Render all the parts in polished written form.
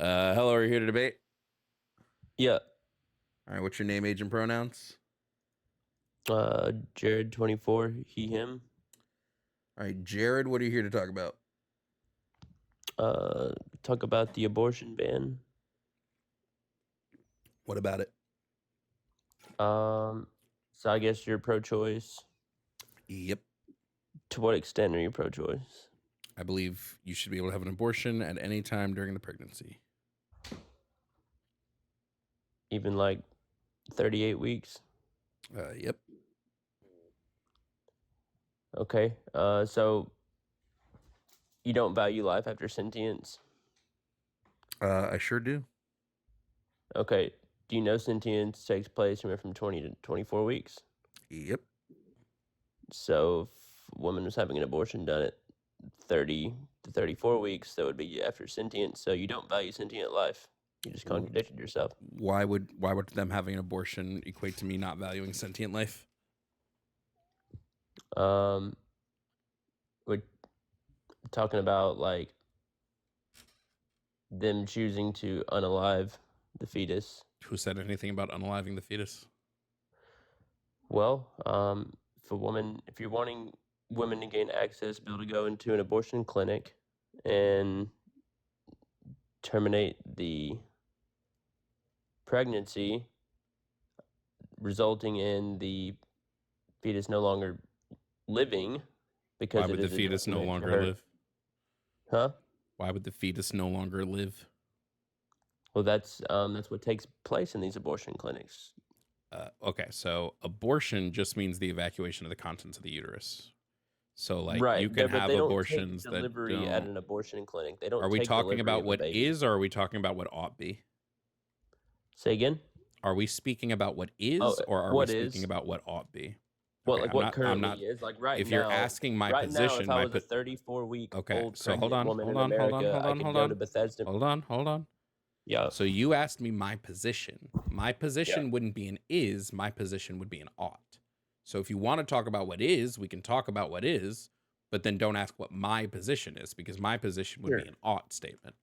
Hello, are you here to debate? Yeah, All right, what's your name, age, and pronouns? Jared 24, he, him. All right, Jared, what are you here to talk about? Talk about the abortion ban. What about it? Um, so I guess you're pro-choice. Yep. To what extent are you pro-choice? I believe you should be able to have an abortion at any time during the pregnancy. Even like 38 weeks? Yep. Okay. So you don't value life after sentience? I sure do. Okay. Do you know sentience takes place from 20 to 24 weeks? Yep. So if a woman was having an abortion done at 30 to 34 weeks, that would be after sentience. So you don't value sentient life. You just contradicted yourself. Why would them having an abortion equate to me not valuing sentient life? Um, we're talking about like them choosing to unalive the fetus. Who said anything about unaliving the fetus? Well, if you're wanting women to gain access, be able to go into an abortion clinic and terminate the pregnancy, resulting in the fetus no longer living Why because it would the is a fetus no detriment to longer her. live? Huh? Why would the fetus no longer live? Well, that's what takes place in these abortion clinics. Okay, so abortion just means the evacuation of the contents of the uterus. So, like, Right, you can but have they don't take abortions that delivery at don't. an abortion clinic. They Are don't we take talking delivery about of a what baby. is, or are we talking about what ought be? Say again? Are we speaking about what Oh, is, or are we what speaking is? about what ought be? What Okay, like I'm what not. I'm not. currently is? Like If you're asking my right now, if position, I was a 34-week okay. old So hold pregnant on, woman hold in on, hold on, America, hold I on, could hold go to on, Bethesda. hold on, hold on. Yeah, So you asked me my position. My yeah, position wouldn't be an is. My position would be an ought. So if you want to talk about what is, we can talk about what is, but then don't ask what my position is because my position would be sure, an ought statement.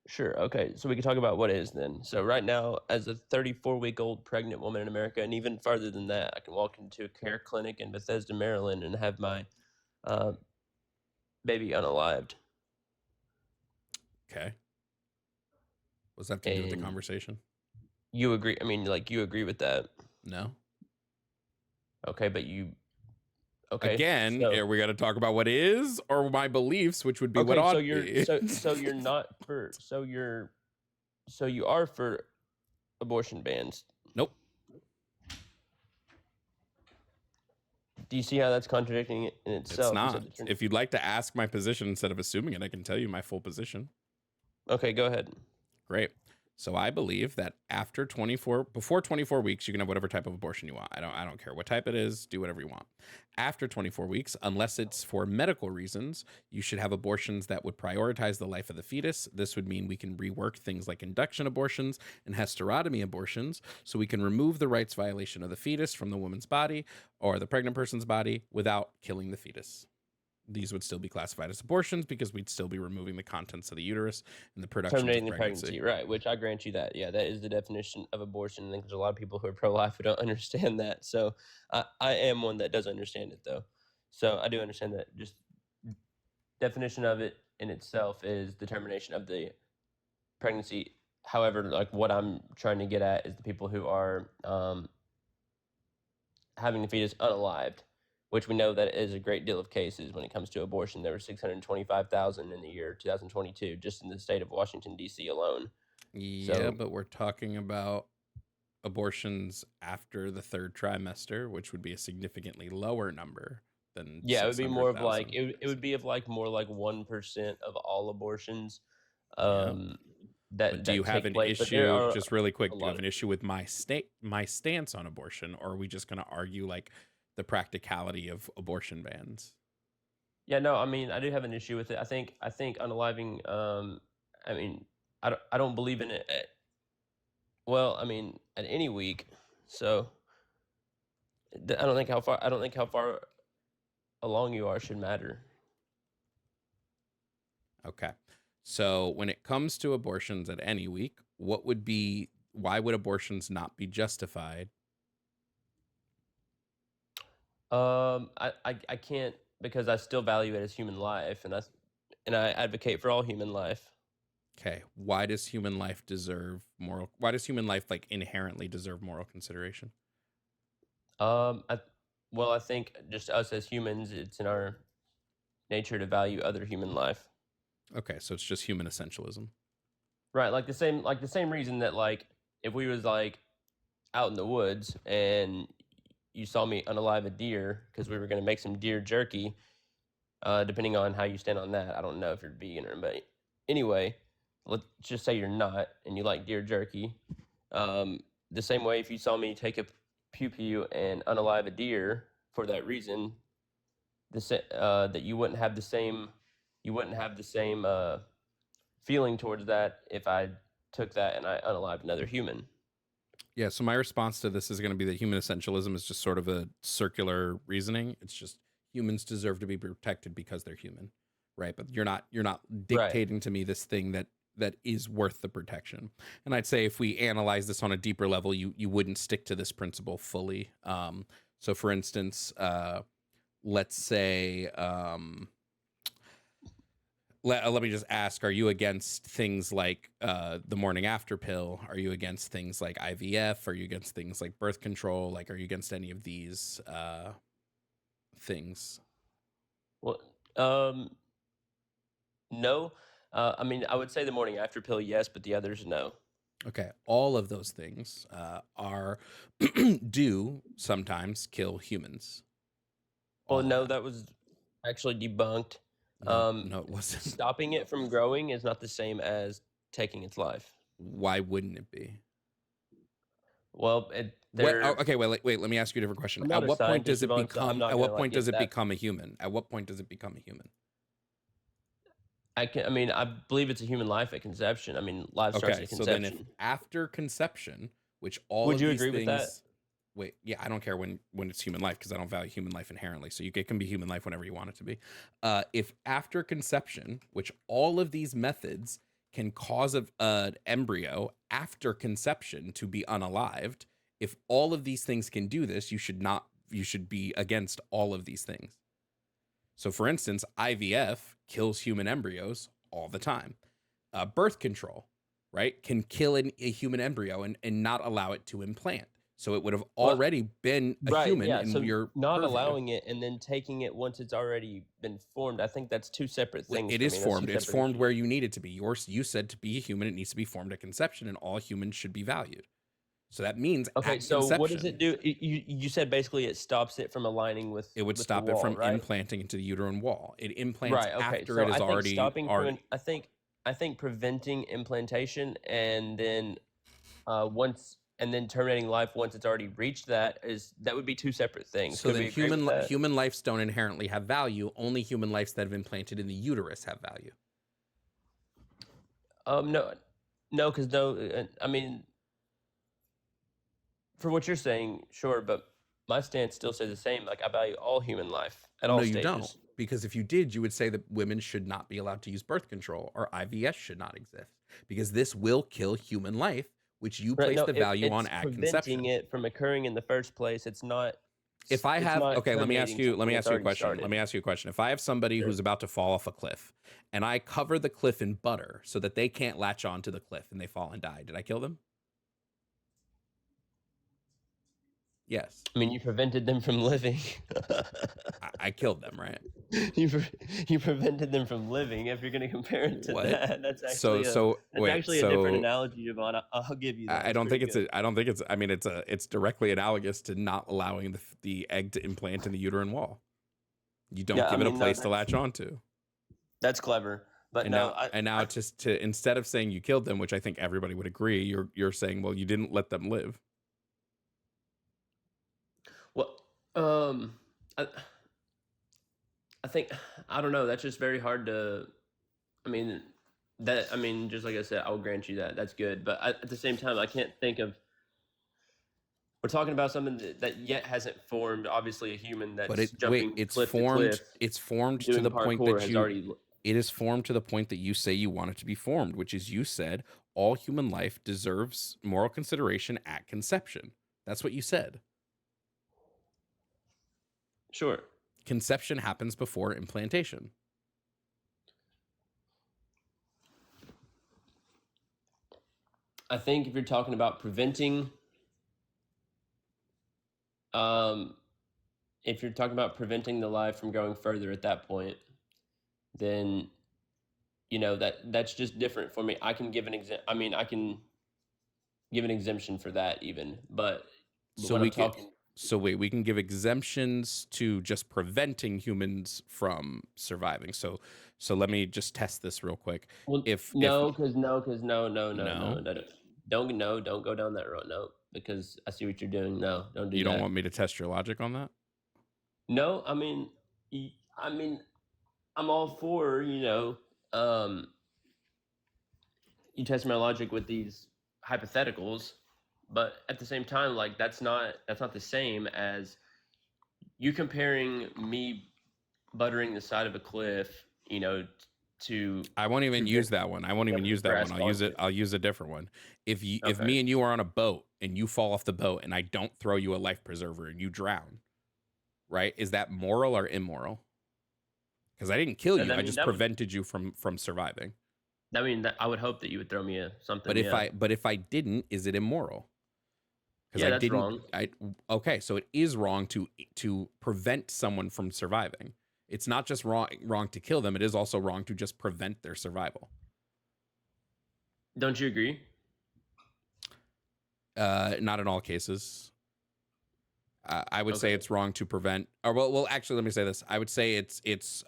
sure. Okay, so we can talk about what is then. So right now, as a 34-week-old pregnant woman in America, and even farther than that, I can walk into a care clinic in Bethesda, Maryland, and have my uh, baby unalived. Okay. What's that have to do with the And conversation? you agree? I mean, like you agree with that? No. Okay, but you okay? Again, So are we got to talk about what is or my beliefs, which would be what okay, so ought you're be? you're not for so you are for abortion bans. Nope. Do you see how that's contradicting it in It's itself? You said not. If you'd like to ask my position instead of assuming it, I can tell you my full position. okay, go ahead. Great. So I believe that before 24 weeks, you can have whatever type of abortion you want. I don't care what type it is, do whatever you want. After 24 weeks, unless it's for medical reasons, you should have abortions that would prioritize the life of the fetus. This would mean we can rework things like induction abortions and hysterectomy abortions so we can remove the rights violation of the fetus from the woman's body or the pregnant person's body without killing the fetus. These would still be classified as abortions because we'd still be removing the contents of the uterus and the productions of Terminating the pregnancy. pregnancy, right? Which I grant you that. Yeah, that is the definition of abortion. I think there's a lot of people who are pro-life who don't understand that. So I am one that does understand it, though. So I do understand that. Just definition of it in itself is the termination of the pregnancy. However, like what I'm trying to get at is the people who are having the fetus unalived, which we know that is a great deal of cases when it comes to abortion. There were 625,000 in the year 2022, just in the state of Washington, D.C. alone. Yeah, So, but we're talking about abortions after the third trimester, which would be a significantly lower number than yeah, it would be more of like, 600,000. it would be of like more like 1% of all abortions Yeah. um, But do you that have take an place. But there issue, are just really a quick, do you lot have of, an issue with my stance on abortion, or are we just going to argue like the practicality of abortion bans? yeah, no, I mean, I do have an issue with it. I think unaliving, I mean, I don't believe in it. Well, I mean, at any week. So I don't think how far along you are should matter. Okay. So when it comes to abortions at any week, why would abortions not be justified? I can't because I still value it as human life, and I advocate for all human life. Okay, why does human life like inherently deserve moral consideration? I well, I think just us as humans, it's in our nature to value other human life. Okay, so it's just human essentialism. Right, like the same reason that like if we was like out in the woods and you saw me unalive a deer because we were going to make some deer jerky, depending on how you stand on that. I don't know if you're vegan or but anyway, let's just say you're not and you like deer jerky. Um, the same way if you saw me take a pew pew and unalive a deer for that reason, that you wouldn't have the same feeling towards that if I took that and I unalived another human. Yeah, so my response to this is going to be that human essentialism is just sort of a circular reasoning. It's just humans deserve to be protected because they're human, right? But you're not Right. dictating to me this thing that is worth the protection. And I'd say if we analyze this on a deeper level, you wouldn't stick to this principle fully. So for instance, let's say let me just ask, are you against things like the morning after pill? Are you against things like IVF? Are you against things like birth control? Like, are you against any of these things? Well, no. I mean, I would say the morning after pill, yes, but the others, no. Okay, all of those things are do sometimes kill humans. Well, All of no, them. that was actually debunked. No, no, it wasn't. Stopping it from growing is not the same as taking its life. Why wouldn't it be? Well, What? Oh, okay, wait. Let me ask you a different question. I'm not a scientist, Jovan, so I'm not At gonna what like point does get it that. become a human? At what point does it become a human? I mean, I believe it's a human life at conception. I mean, life starts Okay, at so then if conception. after conception, which all Would of you these agree with that? things, wait, yeah, I don't care when it's human life because I don't value human life inherently. So it can be human life whenever you want it to be. If after conception, which all of these methods can cause an embryo after conception to be unalived, if all of these things can do this, you should be against all of these things. So, for instance, IVF kills human embryos all the time. Birth control, right, can kill a human embryo and not allow it to implant. So it would have Well, already been a right, human yeah. in So your not purview. allowing it and then taking it once it's already been formed, I think that's two separate things It for is me. That's two formed. It's separate formed issues. where you need it to be. You said to be a human, it needs to be formed at conception, and all humans should be valued. So that means Okay, at so what does conception, it do? You said basically it stops it from aligning it would with the stop it wall, from right? implanting into the uterine wall. It implants Right. Okay. after it So is I think already. I think preventing implantation and then once and then terminating life once it's already reached that would be two separate things. So Could then we agree with that? human lives don't inherently have value. Only human lives that have implanted in the uterus have value. No, no, because no. I mean, for what you're saying, sure, but my stance still says the same. Like I value all human life at all No, you don't. stages. Because if you did, you would say that women should not be allowed to use birth control or IVS should not exist because this will kill human life, which you Right? place No, the value on it's at preventing conception. it from occurring in the first place. If I It's have, not okay, terminating let something me that's ask you a already question. Let started. me ask you a question. If I have somebody Sure. who's about to fall off a cliff and I cover the cliff in butter so that they can't latch onto the cliff and they fall and die, did I kill them? Yes. I mean, you prevented them from living. I killed them, right? You prevented them from living. If you're going to compare it to What? that, that's Wait, actually a different analogy, Yvonne. I'll give you that. I It's don't pretty think good. I don't think it's. I mean, it's directly analogous to not allowing the egg to implant in the uterine wall. You don't Yeah, I give it a mean, no, place to latch onto. that's clever. But no, And now just to instead of saying you killed them, which I think everybody would agree, you're saying, well, you didn't let them live. well, um, I, I think I don't know. That's just very hard to. I mean, I mean, just like I said, I'll grant you that. That's good. But at the same time, I can't think of. We're talking about something that yet hasn't formed. Obviously, a human But that's jumping cliff to cliff, it's formed to doing the point parkour that has you already. It is formed to the point that you say you want it to be formed, which is you said all human life deserves moral consideration at conception. That's what you said. Sure. Conception happens before implantation. I think if you're talking about um, if you're talking about preventing the life from going further at that point, then that's just different for me. I can give an I mean, I can give an exemption for that even, but So when I'm we can talking, so wait, we can give exemptions to just preventing humans from surviving. So let me just test this real quick. well, If no, because no, no, no, no, no, no, no, don't go down that road. No, because I see what you're doing. No, don't do you don't that. want me to test your logic on that? No, I mean, I'm all for you test my logic with these hypotheticals, but at the same time, like that's not the same as you comparing me buttering the side of a cliff, to I won't even use prevent that one. I won't even someone use from that one. I'll grasp use onto it. it. I'll use a different one. If Okay. me and you are on a boat and you fall off the boat and I don't throw you a life preserver and you drown, right? Is that moral or immoral? Because I didn't kill And you. I I mean just prevented you from surviving. that I would hope that you would throw me something. Yeah. But if I didn't, is it immoral? Because Yeah, I that's didn't. wrong. I Okay. So it is wrong to prevent someone from surviving. It's not just wrong to kill them. It is also wrong to just prevent their survival. Don't you agree? Not in all cases. I would say Okay. it's wrong to prevent. Or well, actually, let me say this. I would say it's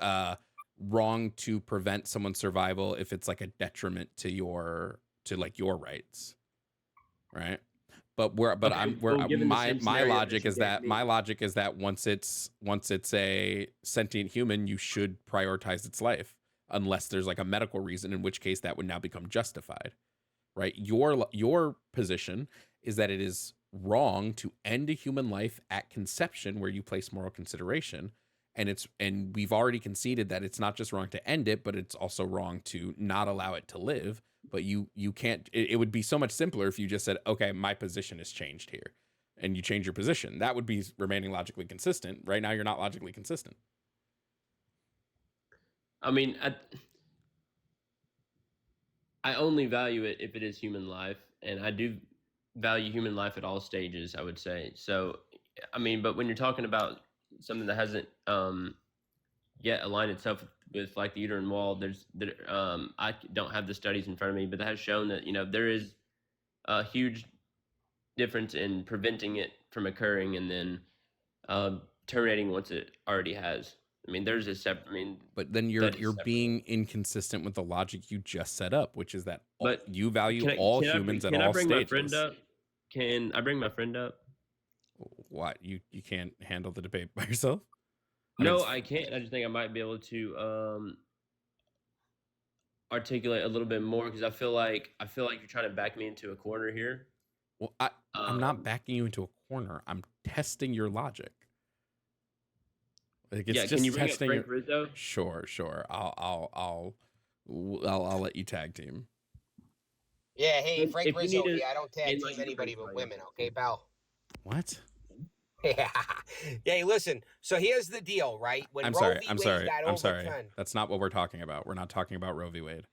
wrong to prevent someone's survival if it's like a detriment to your rights, right? But Okay. I'm where Well, given the same my scenario that logic you is gave that me, once it's a sentient human, you should prioritize its life unless there's like a medical reason, in which case that would now become justified, right? Your position is that it is wrong to end a human life at conception where you place moral consideration, and we've already conceded that it's not just wrong to end it, but it's also wrong to not allow it to live. But you can't. It would be so much simpler if you just said, okay, my position has changed here, and you change your position. That would be remaining logically consistent. Right now, you're not logically consistent. I mean, I only value it if it is human life, and I do value human life at all stages, I would say. So, I mean, but when you're talking about something that hasn't yet aligned itself with like the uterine wall, I don't have the studies in front of me, but that has shown that there is a huge difference in preventing it from occurring and then terminating once it already has. I mean, there's a separate. I mean, But then studies you're separately. being inconsistent with the logic you just set up, which is that But you value can I all can I humans at can I all bring my friend stages. up? Can I bring my friend up? What, you can't handle the debate by yourself? I mean, No, I can't. I just think I might be able to articulate a little bit more because I feel like you're trying to back me into a corner here. well, I'm not Um, backing you into a corner. I'm testing your logic. Like, it's yeah, can you just bring up testing Frank your. Rizzo? Sure. I'll let you tag team. Yeah, hey, And Frank if you need Rizzo to, here. I don't tag and team like you can bring anybody but somebody up women, too. okay, pal? What? Yeah. Hey, listen. So here's the deal, right? When I'm Roe sorry. v. I'm Wade sorry. got I'm sorry. overturned. That's not what we're talking about. We're not talking about Roe v. Wade.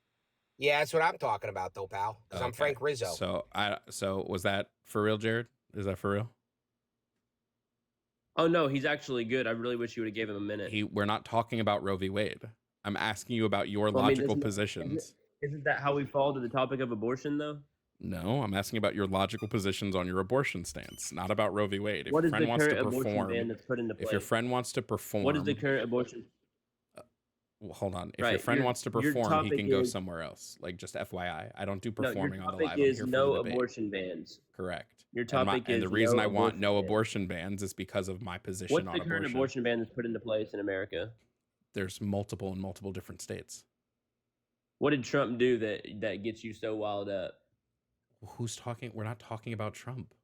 Yeah, that's what I'm talking about, though, pal. Because I'm Okay. Frank Rizzo. So was that for real, Jared? Is that for real? Oh no, he's actually good. I really wish you would have gave him a minute. We're not talking about Roe v. Wade. I'm asking you about your Well, I mean, logical is it, positions. isn't that how we fall to the topic of abortion though? No, I'm asking about your logical positions on your abortion stance, not about Roe v. Wade. What is the current abortion ban that's put into If your place? friend wants to What is the perform, current abortion? well, hold on. If your Right. friend wants to Your perform, he topic can go is somewhere else. Like, just FYI, I don't do no. Your performing on the topic live. I'm is here for the no debate. abortion bans. Correct. Your And topic the is reason no I want abortion no bans. abortion bans is because of my position What's on the current abortion. abortion ban that's put into place in America? There's multiple in multiple different states. What did Trump do that gets you so wild up? Who's talking? We're not talking about Trump.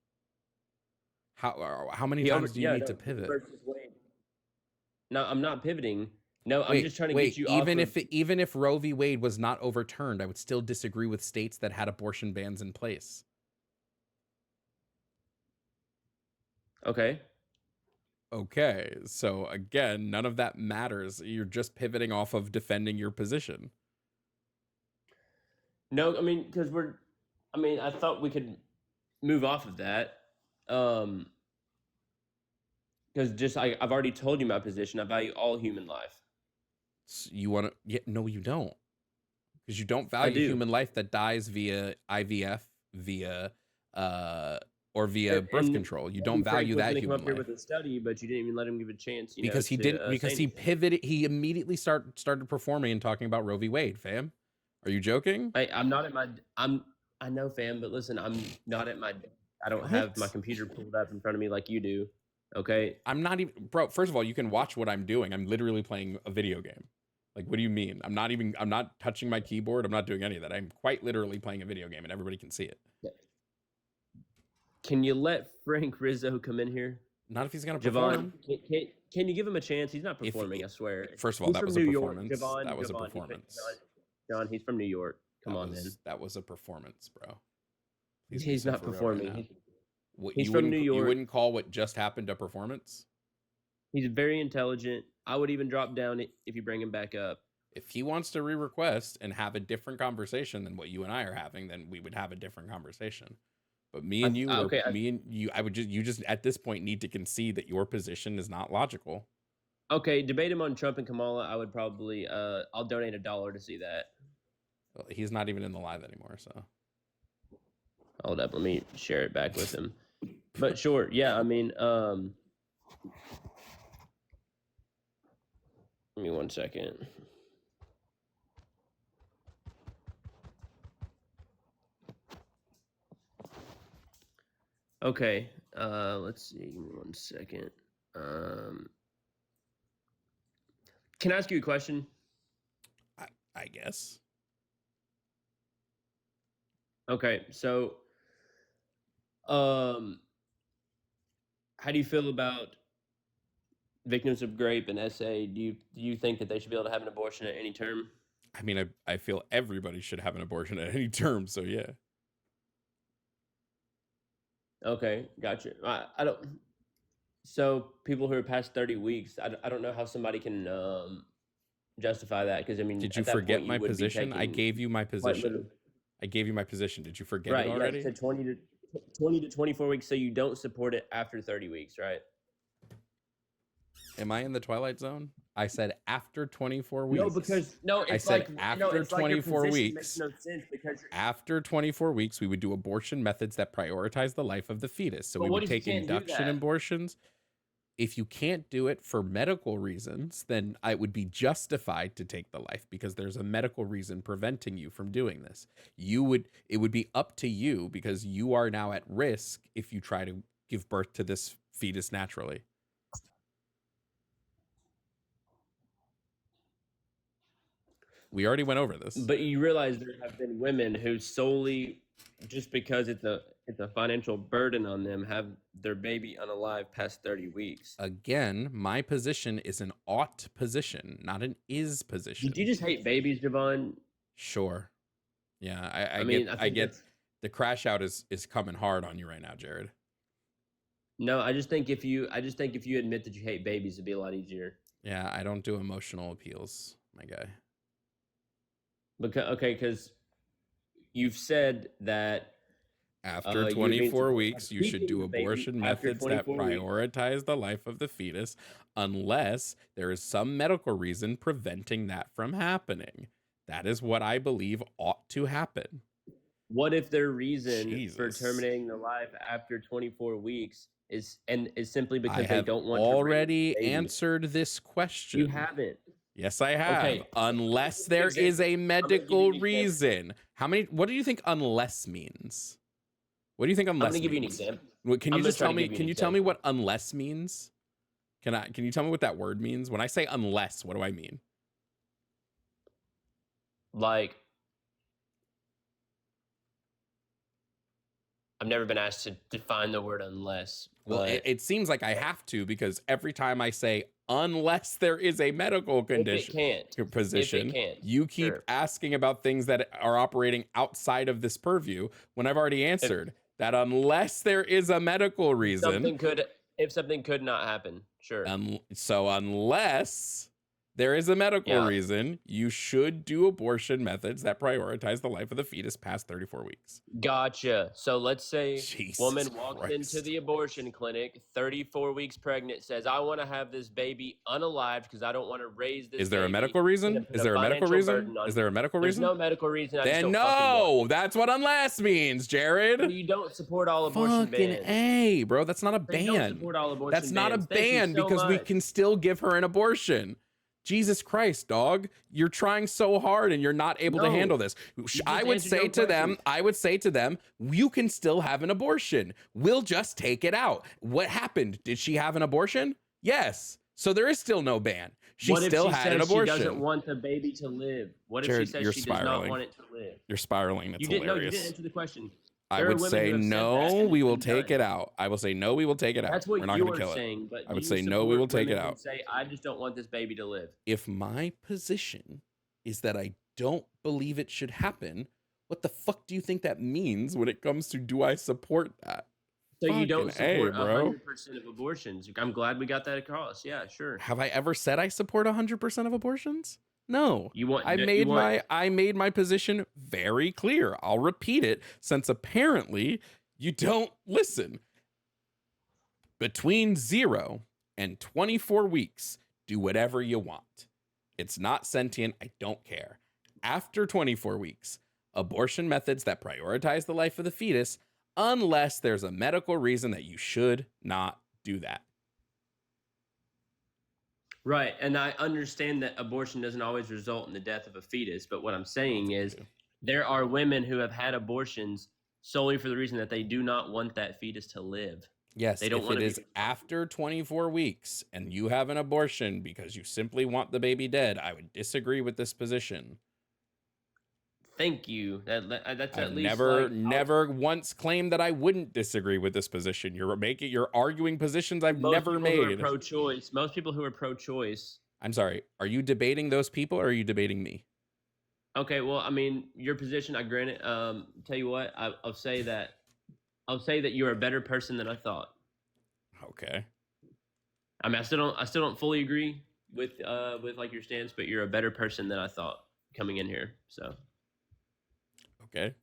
How many He over times do you yeah need no to Roe pivot? versus Wade. No, I'm not pivoting. No, I'm just trying to get you off even of. even if Roe v. Wade was not overturned, I would still disagree with states that had abortion bans in place. Okay. Okay, so again, none of that matters. You're just pivoting off of defending your position. No, I mean, because I thought we could move off of that. Because I've already told you my position. I value all human life. You want to? Yeah, no, you don't, because you don't I value do. human life that dies via IVF, via or via birth And control. You Frank don't value was that going to come human up here life with a study, but you didn't even let him give a chance. because he to, didn't. Because say he anything. pivoted. He immediately started performing and talking about Roe v. Wade. Fam, are you joking? I'm not at my. I know, fam, but listen, I'm not at my. I don't have my What? computer pulled up in front of me like you do. Okay. I'm not even, bro. First of all, you can watch what I'm doing. I'm literally playing a video game. Like, what do you mean? I'm not touching my keyboard. I'm not doing any of that. I'm quite literally playing a video game, and everybody can see it. Can you let Frank Rizzo come in here? Not if he's gonna Jovan, perform. can you give him a chance? He's not If performing, he- I swear. First of all, He's that from was a New York. performance. Jovan, That was a Jovan, performance. John, he's from New York. Come on, man. That was a performance, bro. Please He's listen not for real right performing. now. He's from New You York. wouldn't call what just happened a performance? He's very intelligent. I would even drop down if you bring him back up. If he wants to re-request and have a different conversation than what you and I are having, then we would have a different conversation. But me and you, you just at this point need to concede that your position is not logical. Okay, debate him on Trump and Kamala. I would probably, I'll donate $1 to see that. Well, he's not even in the live anymore, so. Hold up, let me share it back with him. But sure, yeah, I mean, give me 1 second. Okay, let's see. Give me 1 second. Can I ask you a question? I guess. Okay, so, how do you feel about victims of rape and SA? Do you think that they should be able to have an abortion at any term? I mean, I feel everybody should have an abortion at any term, so yeah. Okay, gotcha. I don't. So people who are past 30 weeks, I don't know how somebody can justify that, because I mean, Did you at that forget point, my would be position? I taking gave you my quite position. literally- I gave you my position. Did you forget Right, it yeah, already? you said 20 to 24 weeks, so you don't support it after 30 weeks, right? Am I in the twilight zone? I said after 24 weeks. No, because no, it's I said like after no, it's like your 24 position weeks. makes no sense because After 24 weeks, we would do abortion methods that prioritize the life of the fetus. So But we what would if you take can't do induction that? abortions. If you can't do it for medical reasons, then it would be justified to take the life because there's a medical reason preventing you from doing this. It would be up to you because you are now at risk if you try to give birth to this fetus naturally. We already went over this. But you realize there have been women who solely, just because it's a financial burden on them, have their baby unalive past 30 weeks. Again, my position is an ought position, not an is position. Did you just hate babies, Jovan? Sure. Yeah, I get the crash out is coming hard on you right now, Jared. No, I just think if you admit that you hate babies, it'd be a lot easier. Yeah, I don't do emotional appeals, my guy. Because you've said that after 24 weeks, you should do abortion methods that prioritize the life of the fetus unless there is some medical reason preventing that from happening. That is what I believe ought to happen. What if their reason for terminating the life after 24 weeks is simply because they don't want to already answered this question? You haven't. Yes, I have. Okay. Unless there is a medical reason. What do you think unless means? What do you think unless means? I'm going to give you an example. Can you just tell me, can you tell me what unless means? Can you tell me what that word means? When I say unless, what do I mean? Like, I've never been asked to define the word unless. Well, it seems like I have to, because every time I say unless there is a medical condition position, you keep asking about things that are operating outside of this purview when I've already answered that unless there is a medical reason, if something could not happen, sure. So unless there is a medical reason, you should do abortion methods that prioritize the life of the fetus past 34 weeks. Gotcha. So let's say Jesus woman walks Christ. into the abortion clinic, 34 weeks pregnant, says, I want to have this baby unalived because I don't want to raise this Is there a baby. medical reason? Is there a medical reason? Is there a medical reason? There's no medical reason. I Then just don't fucking want it. that's what unless means, Jared. You don't support all abortion Fucking bans. A, bro. That's not a You don't ban. support all abortion That's not a bans. Thank you ban so because we much. can still give her an abortion. Jesus Christ, dog. You're trying so hard and you're not able to handle this. I would say to them, you can still have an abortion. We'll just take it out. What happened? Did she have an abortion? Yes. So there is still no ban. She still had an abortion. She doesn't want the baby to live. What if Jared, she says she does not want it to live? You're spiraling. That's hilarious. No, you didn't answer the question. I would say no, we will take it out. I will say no, we will take it out. That's what we're not you going to were kill saying, it. but I would say no, we will take it out. Say I just don't want this baby to live. If my position is that I don't believe it should happen, what the fuck do you think that means when it comes to do I support that? So you don't support 100% of abortions. I'm glad we got that across. Yeah, sure. Have I ever said I support 100% of abortions? No. I made my position very clear. I'll repeat it since apparently you don't listen. Between 0 and 24 weeks, do whatever you want. It's not sentient. I don't care. After 24 weeks, abortion methods that prioritize the life of the fetus, unless there's a medical reason that you should not do that. Right. And I understand that abortion doesn't always result in the death of a fetus. But what I'm saying is there are women who have had abortions solely for the reason that they do not want that fetus to live. Yes, they don't if it is after 24 weeks and you have an abortion because you simply want the baby dead, I would disagree with this position. Thank you. That's I've at least never once claimed that I wouldn't disagree with this position. You're arguing positions I've never made. Pro-choice. Most people who are pro-choice. I'm sorry. Are you debating those people or are you debating me? Okay. Well, I mean, your position. I grant it. Tell you what. I'll say that you're a better person than I thought. Okay. I mean, I still don't fully agree with like your stance, but you're a better person than I thought coming in here. So. Okay.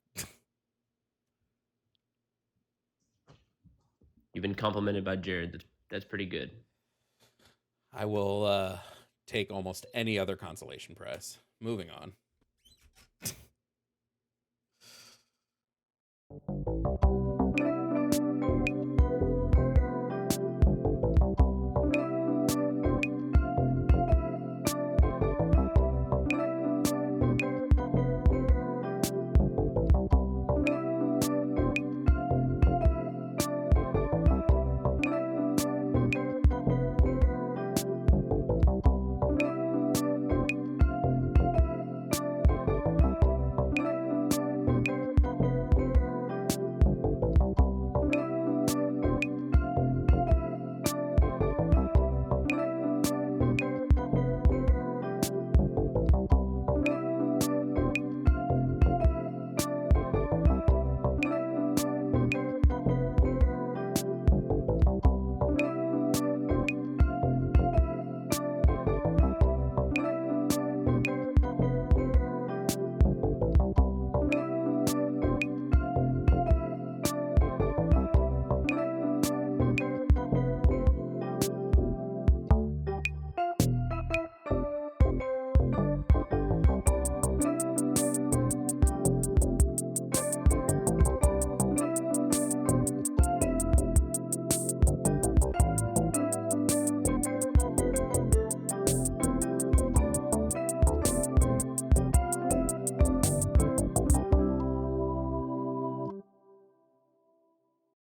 You've been complimented by Jared. That's pretty good. I will take almost any other consolation prize. Moving on.